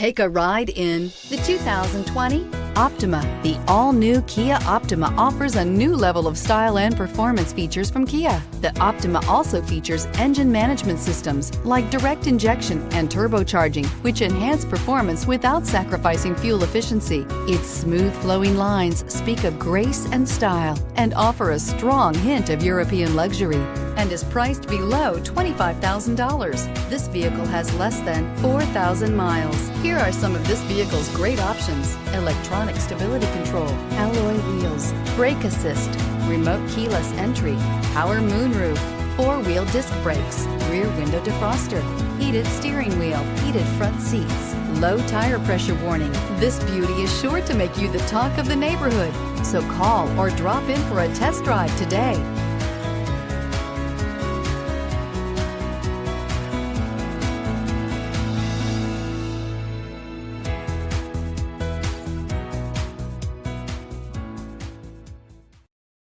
Take a ride in the 2020 Optima. The all-new Kia Optima offers a new level of style and performance features from Kia. The Optima also features engine management systems like direct injection and turbocharging, which enhance performance without sacrificing fuel efficiency. Its smooth flowing lines speak of grace and style and offer a strong hint of European luxury, and is priced below $25,000. This vehicle has less than 4,000 miles. Here are some of this vehicle's great options: electronic stability control, alloy wheels, brake assist, remote keyless entry, power moonroof, four-wheel disc brakes, rear window defroster, heated steering wheel, heated front seats, low tire pressure warning. This beauty is sure to make you the talk of the neighborhood. So call or drop in for a test drive today.